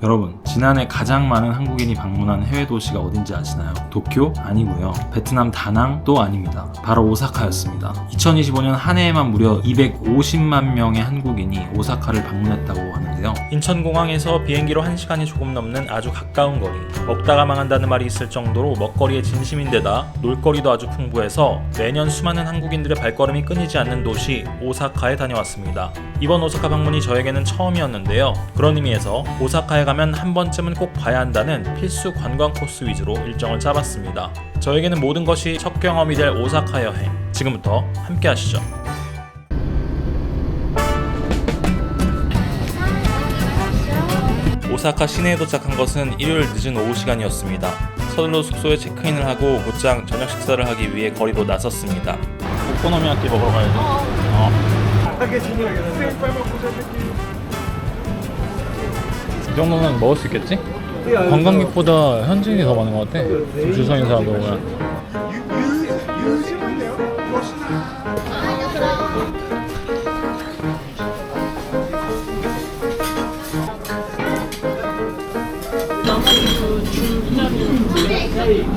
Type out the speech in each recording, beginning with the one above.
여러분, 지난해 가장 많은 한국인이 방문한 해외 도시가 어딘지 아시나요? 도쿄? 아니고요. 베트남 다낭도 아닙니다. 바로 오사카였습니다. 2025년 한 해에만 무려 250만 명의 한국인이 오사카를 방문했다고 하는데요. 인천공항에서 비행기로 1시간이 조금 넘는 아주 가까운 거리. 먹다가 망한다는 말이 있을 정도로 먹거리에 진심인데다 놀거리도 아주 풍부해서 매년 수많은 한국인들의 발걸음이 끊이지 않는 도시 오사카에 다녀왔습니다. 이번 오사카 방문이 저에게는 처음이었는데요. 그런 의미에서 오사카에 가면 한 번쯤은 꼭 봐야 한다는 필수 관광 코스 위주로 일정을 짜봤습니다. 저에게는 모든 것이 첫 경험이 될 오사카 여행. 지금부터 함께 하시죠. 오사카 시내에 도착한 것은 일요일 늦은 오후 시간이었습니다. 서둘러 숙소에 체크인을 하고 곧장 저녁 식사를 하기 위해 거리로 나섰습니다. 오코노미야끼 먹으러 가야지. 이 정도는 먹을 수 있겠지? 관광객보다 현지인이 더 많은 것 같아. 지금 줄 서 있는 사람들 보면.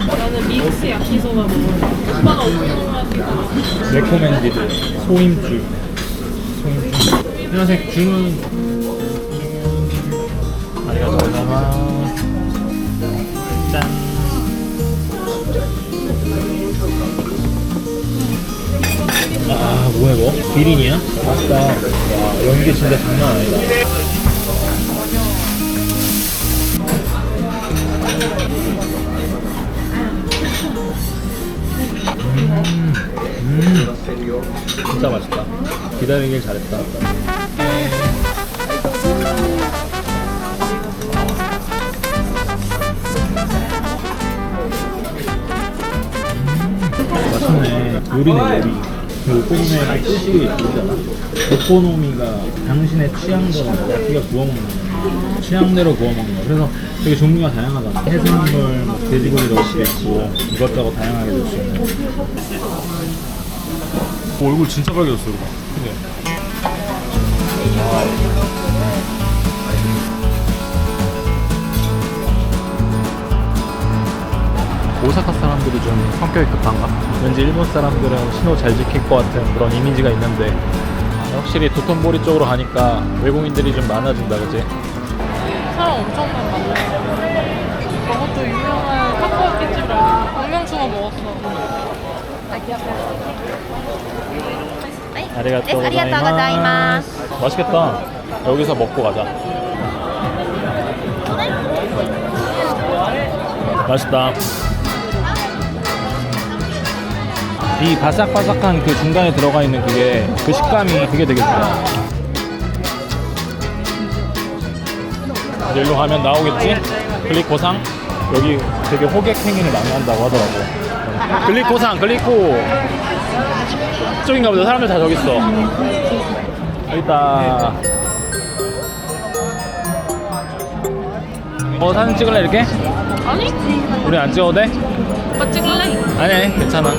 나는 믹스 야키소바 먹어. 오빠가 오코노미야끼. 레코멘디드 소임주. 하얀색 주는 아리가또 고자이마스. 짠. 아, 뭐야 이거? 비린이야? 맛있다. 와, 연기 진짜 장난 아니다. 진짜 맛있다. 기다리길 잘했다. 맛있네. 요리네, 요리. 오코노미의 뜻이 뭐잖아? 오코노미가 당신의 취향대로 야끼가 구워먹는 거, 취향대로 구워먹는 거. 그래서 되게 종류가 다양하잖아. 해산물, 뭐 돼지고기 넣을 수도 있고 이것저것 다양하게 넣을 수 있는. 오, 얼굴 진짜 빨개졌어 이거. 그래. 오사카 사람들이 좀 성격이 급한가? 왠지 일본 사람들은 신호 잘 지킬 것 같은 그런 이미지가 있는데 확실히 도톤보리 쪽으로 가니까 외국인들이 좀 많아진다, 그치? 사람 엄청 많아. 저것도 유명한 타코야끼집이라 박명수가 먹었어. 아리가또 고자이마스. 맛있겠다. 여기서 먹고 가자. 맛있다. 이 바삭바삭한 그 중간에 들어가 있는 그게, 그 식감이 그게 되게 좋아. 일로 가면 나오겠지? 글리코상? 여기 되게 호객 행위를 많이 한다고 하더라고. 글리코상, 글리코! 저쪽인가 보다. 사람들 다 저기 있어. 여기 있다. 사진 찍을래, 이렇게? 아니? 우리 안 찍어도 돼? 오빠 찍을래? 아니, 괜찮아.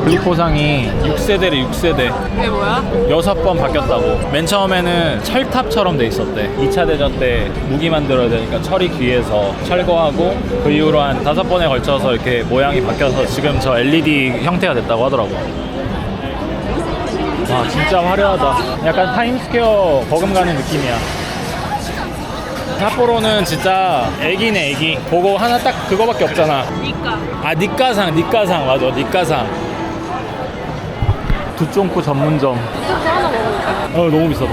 글리코상이 6세대래, 6세대. 이게 뭐야? 6번 바뀌었다고. 맨 처음에는 철탑처럼 돼 있었대. 2차 대전 때 무기 만들어야 되니까 철이 귀해서 철거하고, 그 이후로 한 5번에 걸쳐서 이렇게 모양이 바뀌어서 지금 저 LED 형태가 됐다고 하더라고. 와, 진짜 화려하다. 약간 타임스퀘어 버금가는 느낌이야. 삿포로는 진짜 애기네, 애기. 보고 하나 딱 그거밖에 없잖아. 니까. 아, 니까상 맞아, 니까상. 두쫑쿠 전문점. 이거 하나 먹어볼까? 너무 비싸.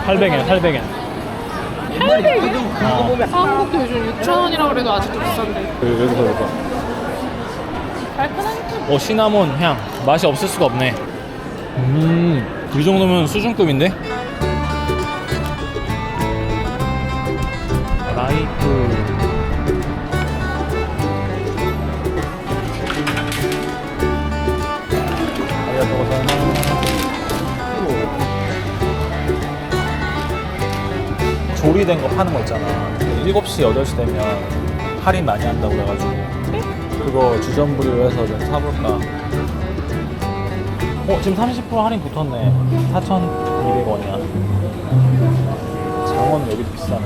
800엔. 800원? 한국도 요즘 6,000원이라 그래도 아직도 비싼데. 여기서. 달큰하니까. 시나몬 향. 맛이 없을 수가 없네. 이 정도면 수준급인데? 라이프. 조리된 거 파는 거 있잖아. 7시, 8시 되면 할인 많이 한다고 그래가지고 그거 주전부리로 해서 좀 사볼까. 지금 30% 할인 붙었네. 4,200원이야. 장어는 여기도 비싸네.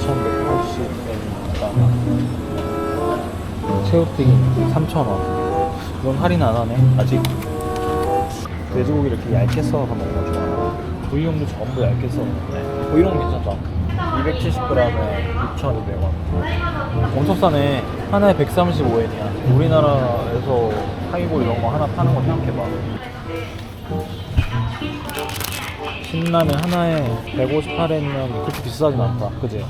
2,180엔이니까. 새우튀김 3,000원. 이건 할인 안 하네, 아직. 돼지고기 이렇게 얇게 썰어서 먹는 거 좋아하나? 부위용도 전부 얇게 썰었네. 이런 거 괜찮다. 270g에 6,200원. 엄청 싸네. 하나에 135엔이야. 우리나라에서 하이볼 이런 거 하나 파는 거 생각해봐. 신라면 하나에 158엔이면 그렇게 비싸진 않다. 그지?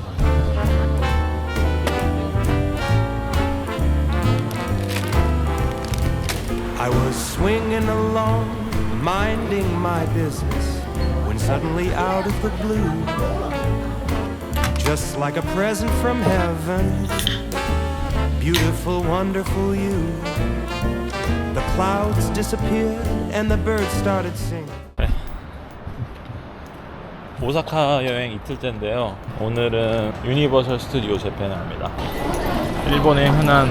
I was swinging along, minding my business, when suddenly out of the blue, just like a present from heaven, beautiful, wonderful you, the clouds disappeared and the birds started singing. 오사카 여행 이틀째인데요. 오늘은 유니버설 스튜디오 재팬을 합니다. 일본의 흔한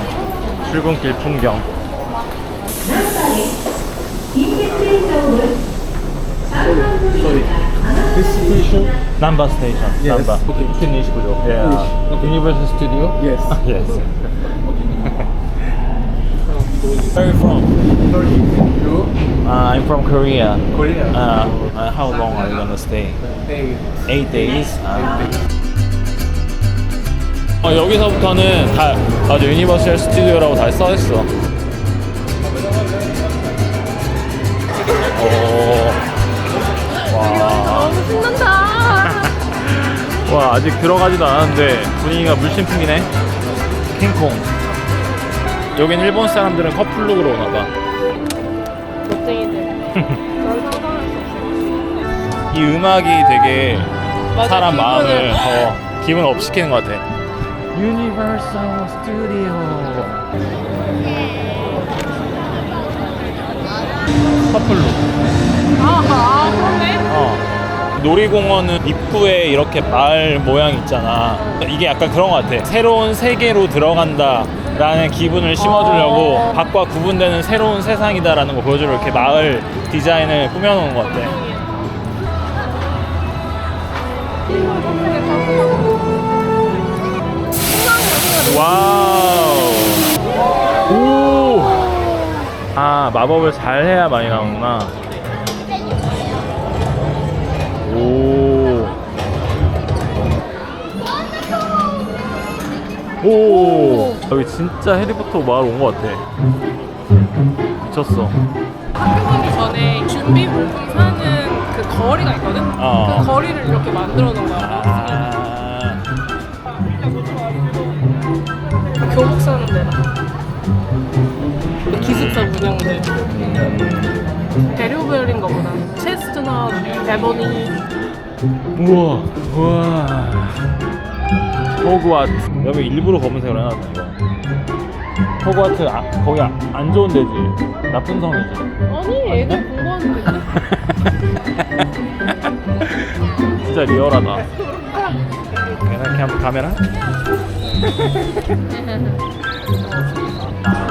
출근길 풍경. Sorry. This station? Namba station. Yes. Namba. Okay. Finish 부죠. Yeah. Finish. Okay. Universal Studio? Yes. Yes. Where are you from? Sorry. You? I'm from Korea. Korea? How long are you gonna stay? Hey. 8 days? 여기서부터는 다 맞아, 유니버설 스튜디오라고 다 써있어. 너무 신난다. 와, 아직 들어가지도 않았는데 분위기가 물씬 풍기네. 킹콩. 여긴 일본 사람들은 커플룩으로 오나봐. 멋쟁이들. 난 상상할 수 없어. 이 음악이 되게 맞아, 사람 마음을 기분을- 기분 업 시키는 것 같아. 유니버설 스튜디오. 커플룩. 그러네. 놀이공원은 입구에 이렇게 마을 모양 있잖아. 이게 약간 그런 것 같아. 새로운 세계로 들어간다 라는 기분을 심어주려고 밖과 구분되는 새로운 세상이다 라는 거 보여주려고 이렇게 마을 디자인을 꾸며놓은 것 같아. 와우. 오. 아, 마법을 잘 해야 많이 나오는구나. 오. 오. 여기 진짜 해리포터 마을 온 것 같아. 미쳤어. 학교가기 전에 준비 물품 사는 그 거리가 있거든? 어. 그 거리를 이렇게 만들어 놓은 거야. 아. 교복 사는 데다. 기숙사 운영들. 베리오벨인가 보다. 체스트넛, 에버니. 우와. 우와. 호그와트. 여기 일부러 검은색으로 해놨다 이거. 호그와트 거기 안 좋은 데지. 나쁜 성이지. 아니, 애들 공부하는 데. 진짜 리얼하다. 카메라?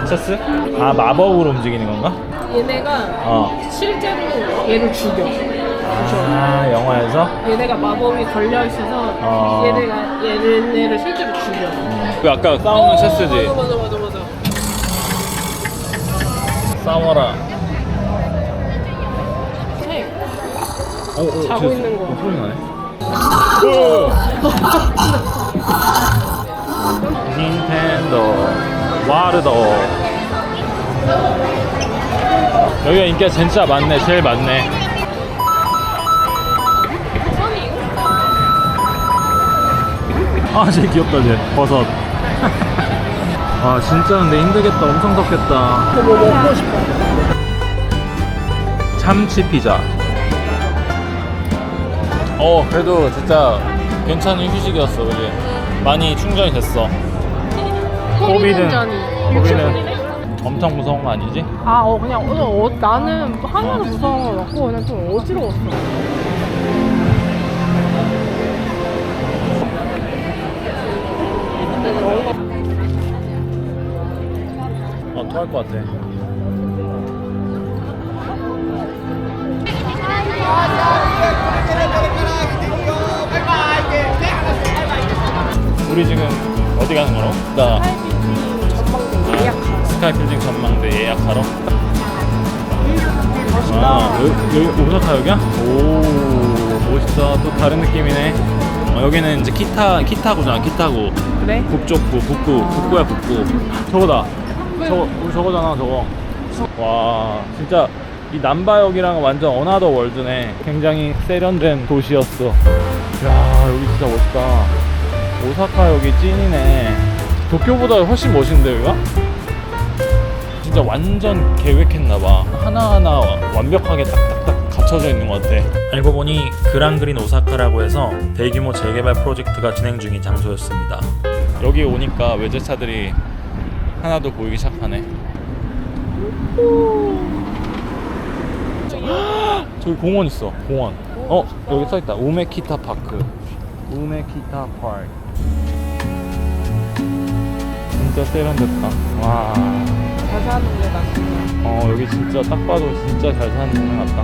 체스? 아, 마법으로 움직이는 건가? 얘네가 실제로 얘를 죽여. 아, 영화에서? 얘네가 마법이 걸려 있어서 얘네가 얘네를 실제로 죽여. 그 아까 싸우는 체스지? 맞아. 싸워라. 책. 자고 있는 거. 소리 나네. 닌텐도 와르도. 여기가 인기가 진짜 많네. 제일 많네. 아, 제일 귀엽다 쟤. 버섯. 아, 진짜 근데 힘들겠다. 엄청 덥겠다. 뭐 먹고 싶어? 참치 피자. 그래도 진짜 괜찮은 휴식이었어, 그지? 많이 충전이 됐어. 코비는 엄청 무서운 거 아니지? 그냥 나는 하나도 무서운 건 없고 그냥 좀 어지러웠어. 토할 것 같아. 우리 지금 어디 가는 거라고? 나 전망대 예약하러. 스카이 빌딩 전망대 예약하러? 아, 여기 오사카역이야? 오, 멋있다. 또 다른 느낌이네. 여기는 이제 키타구잖아, 키타구. 그래? 북쪽구, 북구야, 북구. 저거다. 우리 저거잖아, 저거. 와, 진짜 이 남바역이랑 완전 어나더 월드네. 굉장히 세련된 도시였어. 야, 여기 진짜 멋있다. 오사카역이 찐이네. 도쿄보다 훨씬 멋있는데, 여기가? 진짜 완전 계획했나봐. 하나하나 완벽하게 딱딱딱 갖춰져 있는 것 같아. 알고 보니 그랑그린 오사카라고 해서 대규모 재개발 프로젝트가 진행 중인 장소였습니다. 여기 오니까 외제차들이 하나도 보이기 시작하네. 저기 공원 있어. 공원. 여기 써있다. 우메키타 파크. 우메키타 파크. 진짜 세련됐다. 와. 잘 사는 데다. 여기 진짜 딱 봐도 진짜 잘 사는 동네 같다.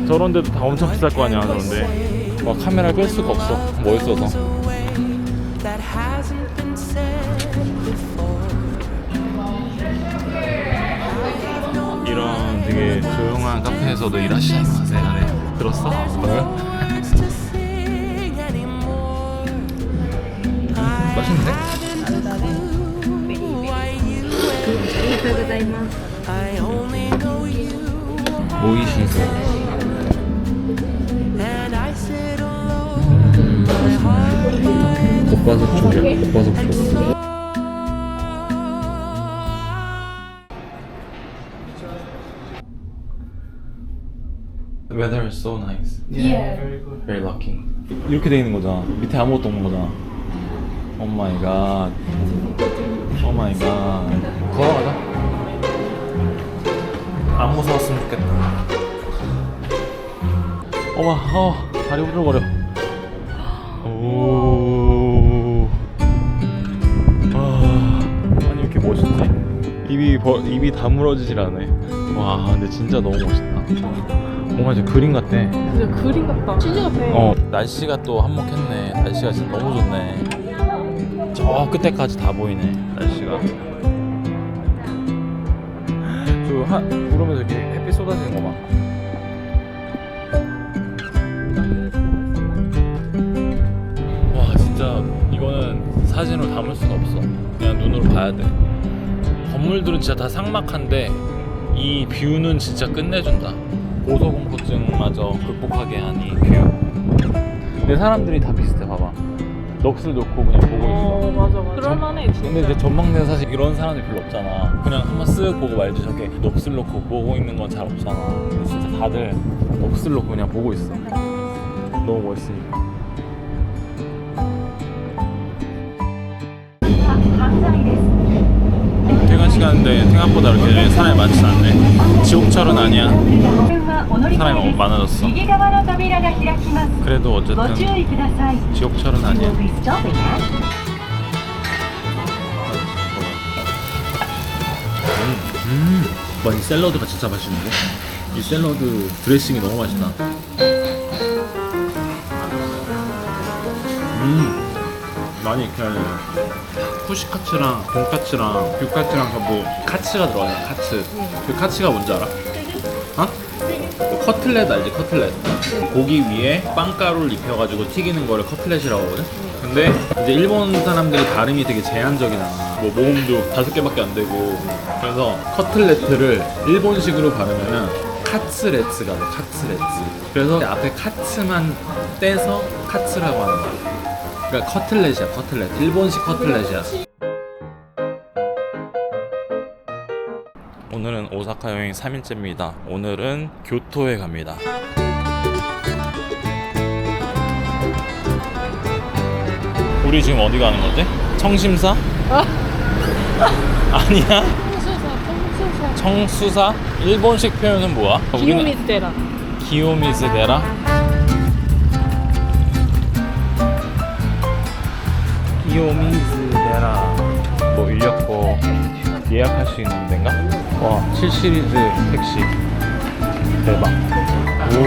저런 데도 다 엄청 비쌀 거 아니야, 저런데. 와, 카메라 끌 수가 없어. 멋있어서. 이런 되게 조용한 카페에서도 일하시는 마세요. 네. 들었어? 맛있는데? 모이시소. 겉바속 쪽이야. 겉바속 쪽. The weather is so nice. Yeah. Very lucky. 이렇게 돼 있는 거잖아. 밑에 아무것도 없는 거잖아. 오 마이 갓. 오 마이 갓. 걸어가자. 안 무서웠으면 좋겠다. 다리 후들거려. 오. 아니, 이렇게 멋있지? 입이 다물어지질 않네. 와, 근데 진짜 너무 멋있다. 뭔가 진짜 그림 같아. 진짜 그림 같다. 치즈 같아. 날씨가 또 한몫했네. 날씨가 진짜 너무 좋네. 저 끝에까지 다 보이네, 날씨가. 구름에서 이렇게 햇빛 쏟아지는 거 봐. 와, 진짜 이거는 사진으로 담을 수가 없어. 그냥 눈으로 봐야 돼. 건물들은 진짜 다 삭막한데 이 뷰는 진짜 끝내준다. 고소공포증마저 극복하게 한 이 뷰. 근데 사람들이 다 비슷해. 봐봐. 넋을 놓고 그냥 보고 있어. 맞아. 그럴만해 진짜. 근데 이제 전망대는 사실 이런 사람들이 별로 없잖아. 그냥 한번 쓱 보고 말지. 저게 넋을 놓고 보고 있는 건 잘 없잖아. 근데 진짜 다들 넋을 놓고 그냥 보고 있어. 너무 멋있으니까. 퇴근 시간인데 생각보다 이렇게 사람이 많진 않네. 지옥철은 아니야. 사람이 많아졌어. 그래도 어쨌든 지옥철은 아니야. 와, 이 샐러드가 진짜 맛있는데? 이 샐러드 드레싱이 너무 맛있다. 많이 이렇게 하려면 쿠시카츠랑 돈카츠랑 규카츠랑 전부 카츠가 들어가요. 카츠. 그 카츠가 뭔지 알아? 커틀렛 알지? 커틀렛. 고기 위에 빵가루를 입혀가지고 튀기는 거를 커틀렛이라고 하거든? 근데 이제 일본 사람들이 발음이 되게 제한적이잖아. 뭐 모음도 5개밖에 안 되고. 그래서 커틀렛을 일본식으로 발음하면 카츠레츠가 돼. 카츠레츠. 그래서 앞에 카츠만 떼서 카츠라고 하는 거야. 그러니까 커틀렛이야. 커틀렛. 일본식 커틀렛이야. 오늘은 오사카 여행 3일째입니다. 오늘은 교토에 갑니다. 우리 지금 어디 가는 거지? 청심사? 아니야? 청수사? 일본식 표현은 뭐야? 기요미즈데라. 기요미즈데라? 기요미즈데라. 뭐 인력거 예약할 수 있는 데인가? 와, 7시리즈 택시 대박. 오,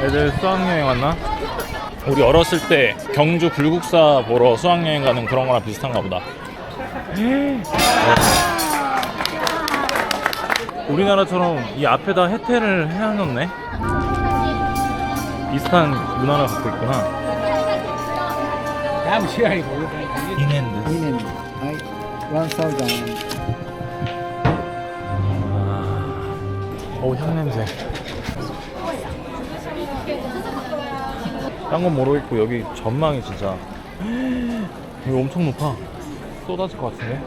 애들 수학여행 왔나? 우리 어렸을 때 경주 불국사 보러 수학여행 가는 그런 거랑 비슷한가 보다. 우리나라처럼 이 앞에다 해태를 해놨네. 비슷한 문화를 갖고 있구나. 인핸드. 어우, 향냄새. 딴 건 모르겠고 여기 전망이 진짜 여기 엄청 높아. 쏟아질 것 같은데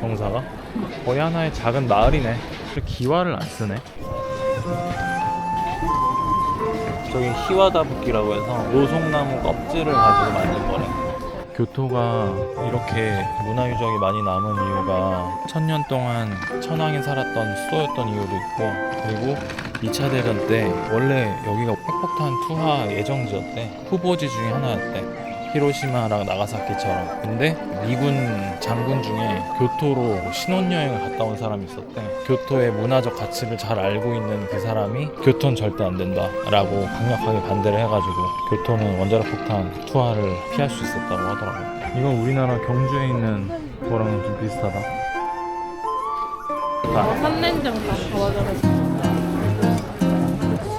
경사가 거의 하나의 작은 마을이네. 기와를 안 쓰네. 저기 히와다붓기라고 해서 노송나무 껍질을 가지고 만든 거래. 교토가 이렇게 문화유적이 많이 남은 이유가 1000년 동안 천황이 살았던 수도였던 이유도 있고, 그리고 2차 대전 때 원래 여기가 핵폭탄 투하 예정지였대. 후보지 중에 하나였대. 히로시마랑 나가사키처럼. 근데 미군 장군 중에 교토로 신혼여행을 갔다 온 사람이 있었대. 교토의 문화적 가치를 잘 알고 있는 그 사람이 교토는 절대 안 된다 라고 강력하게 반대를 해가지고 교토는 원자력 폭탄 투하를 피할 수 있었다고 하더라고요. 이건 우리나라 경주에 있는 거랑 좀 비슷하다. 산렌장 다 가봐줘가지고.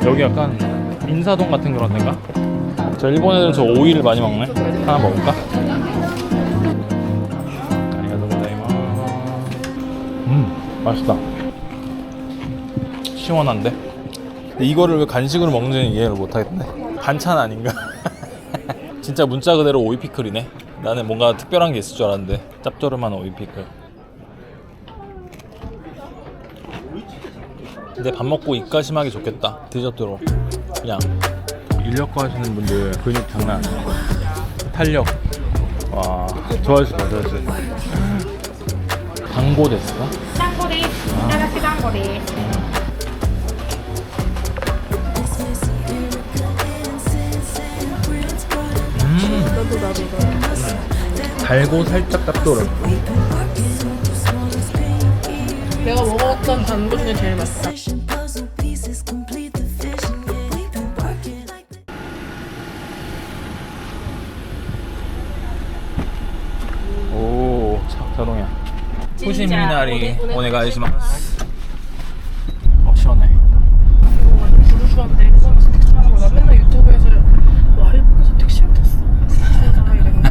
여기 약간 인사동 같은 그런 데인가? 저 일본 애들은 저 오이를 많이 먹네. 하나 먹을까? 맛있다. 시원한데? 근데 이거를 왜 간식으로 먹는지는 이해를 못하겠네. 반찬 아닌가? 진짜 문자 그대로 오이 피클이네. 나는 뭔가 특별한 게 있을 줄 알았는데 짭조름한 오이 피클. 근데 밥 먹고 입가심하기 좋겠다. 디저트로 그냥. 인력거 하시는 분들 근육 장난 아니에요. 탄력. 와, 좋아하실 거야, 좋아하실 거야. 당고 됐을까? 단거리, 나가시 단거리. 나도 이거. 달고 살짝 짭조름. 내가 먹었던 단거 중에 제일 맛있다. 오, 자동이야. 후시미나리 오네가이시마스. 시원해. 부르주한데 일본에서 택시 타는 거나 맨날 유튜브에서 와 일본에서 택시를 탔어. 진짜 이랬는데.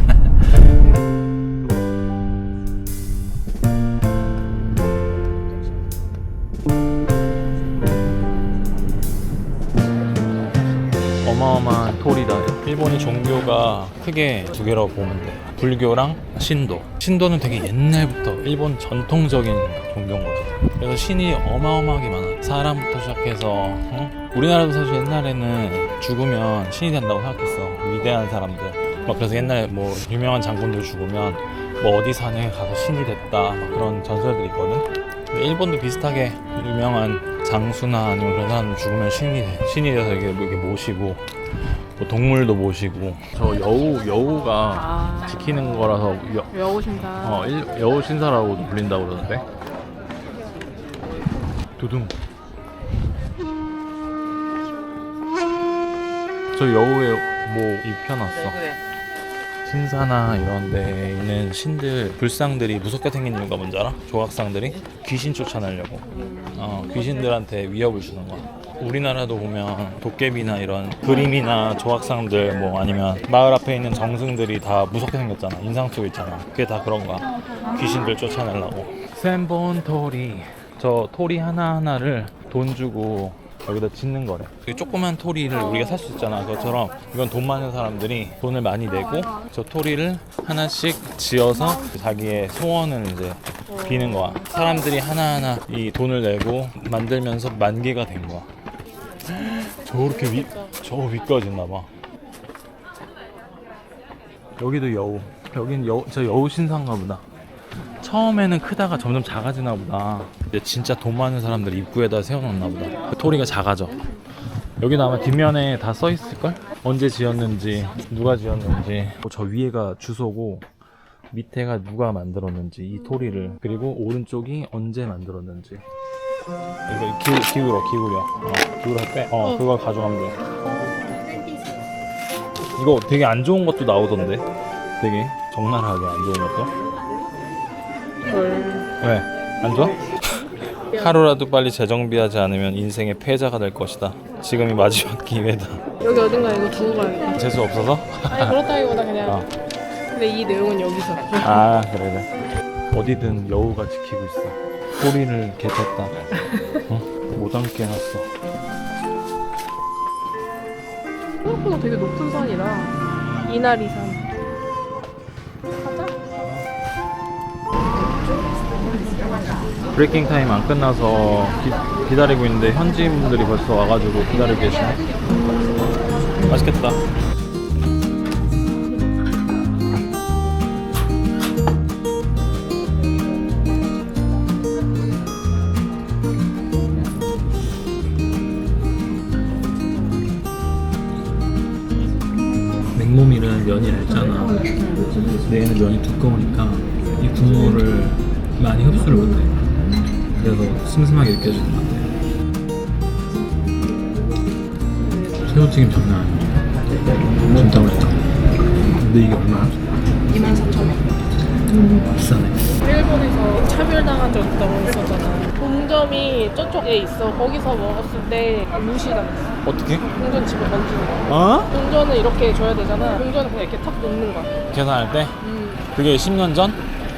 어마어마한 토리다. 일본이 종교가 크게 두 개라고 보면 돼. 불교랑 신도. 신도는 되게 옛날부터 일본 전통적인 종교인 거죠. 그래서 신이 어마어마하게 많아. 사람부터 시작해서 우리나라도 사실 옛날에는 죽으면 신이 된다고 생각했어. 위대한 사람들. 막 그래서 옛날에 뭐 유명한 장군들 죽으면 뭐 어디 산에 가서 신이 됐다 막 그런 전설들이 있거든. 근데 일본도 비슷하게 유명한 장수나 아니면 그런 사람 죽으면 신이 돼서 이렇게 모시고, 뭐 동물도 모시고. 저 여우가 지키는 거라서 여우신다. 여우 신사라고도 불린다고 그러는데. 두둥. 저 여우의 뭐 입혀놨어. 신사나 이런 데 있는 신들, 불상들이 무섭게 생긴 이유가 뭔지 알아? 조각상들이 귀신 쫓아내려고. 귀신들한테 위협을 주는 거야. 우리나라도 보면 도깨비나 이런 그림이나 조각상들, 뭐 아니면 마을 앞에 있는 정승들이 다 무섭게 생겼잖아. 인상 쓰고 있잖아. 그게 다 그런 거야. 귀신들 쫓아내려고. 센본 토리. 저 토리 하나하나를 돈 주고 여기다 짓는 거래. 이 조그만 토리를 우리가 살 수 있잖아. 그것처럼 이건 돈 많은 사람들이 돈을 많이 내고 저 토리를 하나씩 지어서 자기의 소원을 이제 비는 거야. 사람들이 하나하나 이 돈을 내고 만들면서 만개가 된 거야. 저렇게 저 위까지 있나 봐. 여기도 여우. 여긴 저 여우 신사인가 보다. 처음에는 크다가 점점 작아지나 보다. 근데 진짜 돈 많은 사람들 입구에다 세워놓나 보다. 그 토리가 작아져. 여기는 아마 뒷면에 다 써있을걸? 언제 지었는지, 누가 지었는지. 저 위에가 주소고 밑에가 누가 만들었는지, 이 토리를. 그리고 오른쪽이 언제 만들었는지. 이거 기울여. 기울여 빼. 그걸 가져가면 돼. 이거 되게 안 좋은 것도 나오던데. 되게 적나라하게 안 좋은 것도. 왜? 안 좋아? 하루라도 빨리 재정비하지 않으면 인생의 패자가 될 것이다. 지금이 마지막 기회다. 여기 어딘가 이거 두고 가야겠다. 재수 없어서? 아니 그렇다기보다 그냥. 어. 근데 이 내용은 여기서. 아 그래. 어디든 여우가 지키고 있어. 꼬리를 개쳤다. 어? 못 앉게 해놨어. 생각보다 되게 높은 산이다. 이나리산. 가자. 브레이킹 타임 안 끝나서 기다리고 있는데 현지인분들이 벌써 와가지고 기다리고 계시네. 맛있겠다. 냉모밀은 면이 얇잖아. 근데 얘는 면이 두꺼우니까 이 국물을 많이 흡수를 못해. 그래서 슴슴하게 느껴지는 것 같아. 새우튀김 장난 아니야. 진짜 맛있다. 근데 이게 얼마야? 24,000원. 비싸네. 일본에서 차별당한 적 있다고 했었잖아. 본점이 저쪽에 있어. 거기서 먹었을 때 무시당했어. 어떻게? 동전 집에 던지는 거야. 어? 동전을 이렇게 줘야 되잖아. 동전을 그냥 이렇게 탁 놓는 거야. 계산할 때? 그게 10년 전?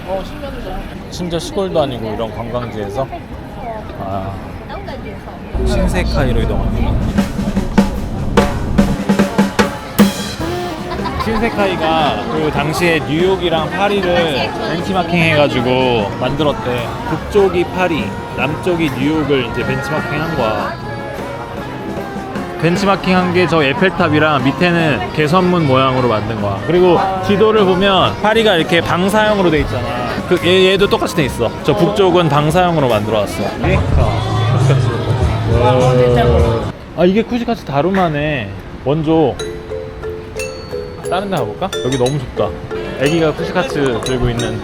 10년 전. 진짜 시골도 아니고 이런 관광지에서? 아. 신세카이로 이동합니다. 신세카이가 그 당시에 뉴욕이랑 파리를 벤치마킹 해가지고 만들었대. 북쪽이 파리, 남쪽이 뉴욕을 이제 벤치마킹 한 거야. 벤치마킹 한 게 저 에펠탑이랑 밑에는 개선문 모양으로 만든 거야. 그리고 지도를 보면 파리가 이렇게 방사형으로 돼 있잖아. 얘도 똑같이 돼 있어. 저 북쪽은 방사형으로 만들어 왔어. 이게? 쿠시카츠. 아 이게 쿠시카츠 다루마네. 원조. 다른 데 가볼까? 여기 너무 좁다. 애기가 쿠시카츠 들고 있는.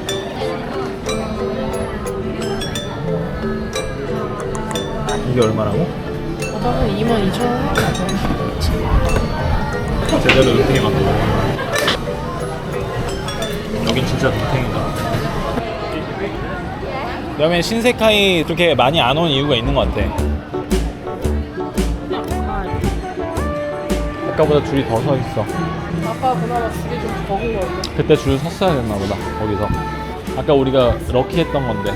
이게 얼마라고? 저는 22,000원. 제대로 눈탱이 맞고. 여긴 진짜 눈탱이다. 그러면 신세카이 그렇게 많이 안 온 이유가 있는 것 같아. 아까보다 줄이 더 서 있어. 아까 그나마 줄이 좀 적은 거 같아. 그때 줄 섰어야 됐나 보다. 거기서. 아까 우리가 럭키 했던 건데.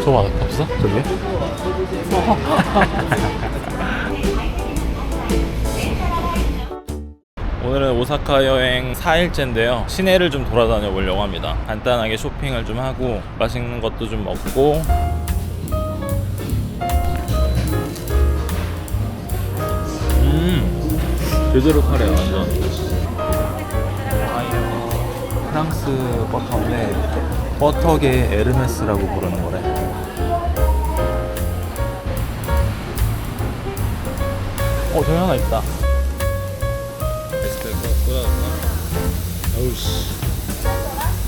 저거 없어? 저기? 오늘은 오사카 여행 4일째인데요. 시내를 좀 돌아다녀 보려고 합니다. 간단하게 쇼핑을 좀 하고 맛있는 것도 좀 먹고. 제대로 카레야 완전. 프랑스 버터인데 버터계 에르메스라고 부르는 거래. 저기 하나 있다. 어우씨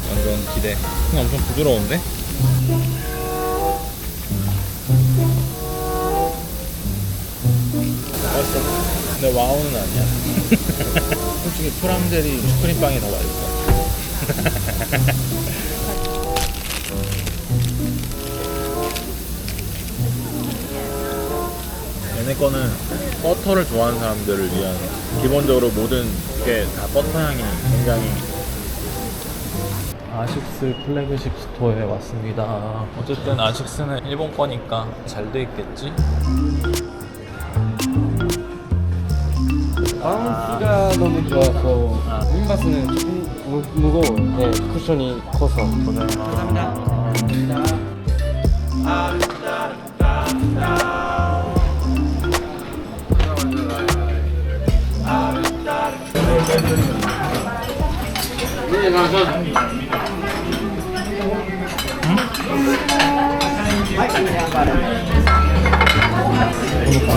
완전 기대. 엄청 부드러운데? 맛있어. 근데 와우는 아니야. 솔직히 프랑제리 슈크림빵이 더 맛있어. 얘네 거는 버터를 좋아하는 사람들을 위한, 기본적으로 모든 게 다 버터 향이 굉장히. 아식스 플래그십 스토어에 왔습니다. 어쨌든 아식스는 일본 거니까 잘 돼 있겠지? 바운스가 너무 좋아서 윈바스는 조금 무거워요. 네, 쿠션이 커서.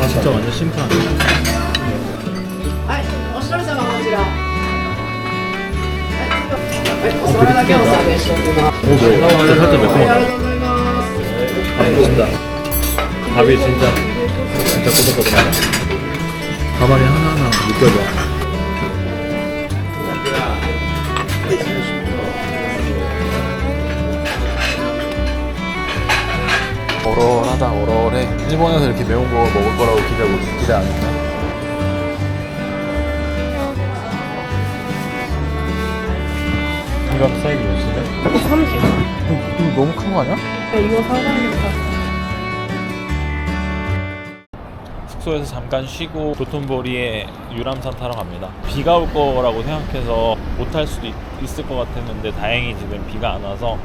진짜 완전 심플하네. 살짝 매콤하다. 진짜 밥이 진짜 꼬들꼬들하다. 밥알이 하나하나 느껴져. 바다 얼얼해. 일본에서 이렇게 매운 거 먹을 거라고 기대 안 했네. 이건 사이즈 몇인데? 이거 30. 이거 너무 큰 거 아니야? 이거 사가야겠다. 숙소에서 잠깐 쉬고 도톤보리에 유람선 타러 갑니다. 비가 올 거라고 생각해서 못 탈 수도 있을 것 같았는데 다행히 지금 비가 안 와서.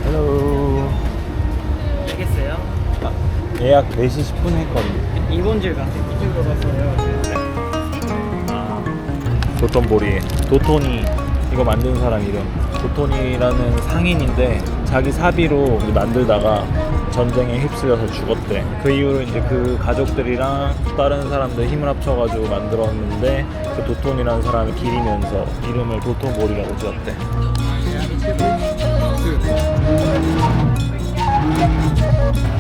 헬로. 알겠어요. 예약 4시 10분에 했거든요. 일본질 같은 이쪽으로 갔어요. 도톤보리. 도톤이 이거 만든 사람 이름. 도톤이라는 상인인데 자기 사비로 만들다가 전쟁에 휩쓸려서 죽었대. 그 이후로 이제 그 가족들이랑 다른 사람들 힘을 합쳐가지고 만들었는데 그 도톤이라는 사람이 기리면서 이름을 도톤보리라고 지었대.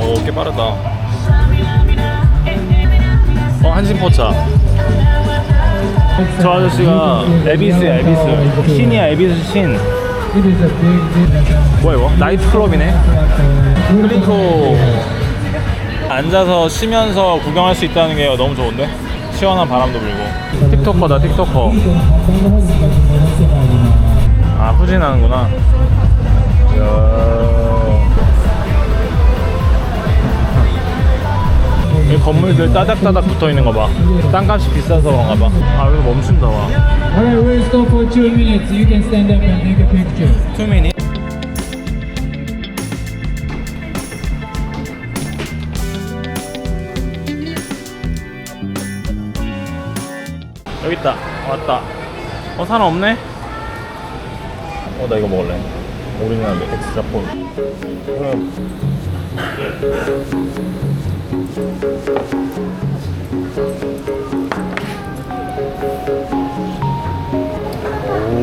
오, 꽤 빠르다. 한신포차. 저 아저씨가 에비스야, 에비스. 신이야, 에비스 신. 뭐야 이거? 나이트클럽이네. 클린코 앉아서 쉬면서 구경할 수 있다는 게 너무 좋은데? 시원한 바람도 불고. 틱토커다, 틱토커. 아, 후진하는구나. 이야. 이 건물들 따닥따닥 붙어있는 거 봐. 땅값이 비싸서 그런가 봐. 아, 여기서 멈춘다 와. Alright, we'll stop for 2 minutes. You can stand up and take a picture. 2 minutes. 여기 있다. 왔다. 사람 없네? 나 이거 먹을래. 오리지널 엑스트라 폴. 오,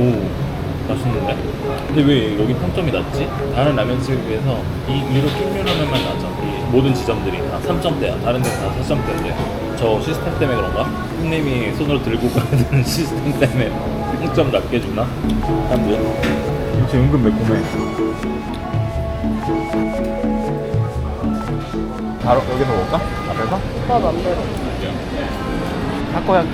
맛있는데? 근데 왜 여기 평점이 낮지? 다른 라면집에 비해서 이렇게 킹류라면만 낮아. 이 모든 지점들이 다 3점대야. 다른 데는 다 4점대인데 저 시스템 때문에 그런가? 형님이 손으로 들고 가는 시스템 때문에 평점 낮게 주나? 사람들 이거 은근 매콤해. 바로 여기서 먹을까? 앞에서? 맛 안 들어. 타코야키.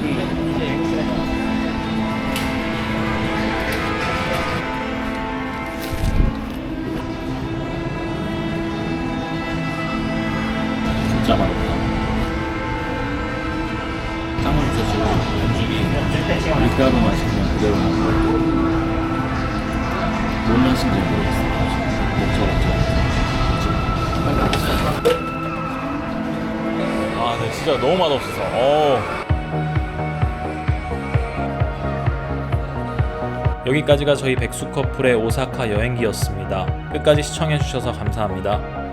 진짜 맛있다. 땀을 묻혀주고 반죽이 밀가루 맛이 그냥 그대로 나고 뭔 맛인지 모르겠어. 먹자. 아, 네, 진짜 너무 맛없어서. 여기까지가 저희 백수 커플의 오사카 여행기였습니다. 끝까지 시청해주셔서 감사합니다.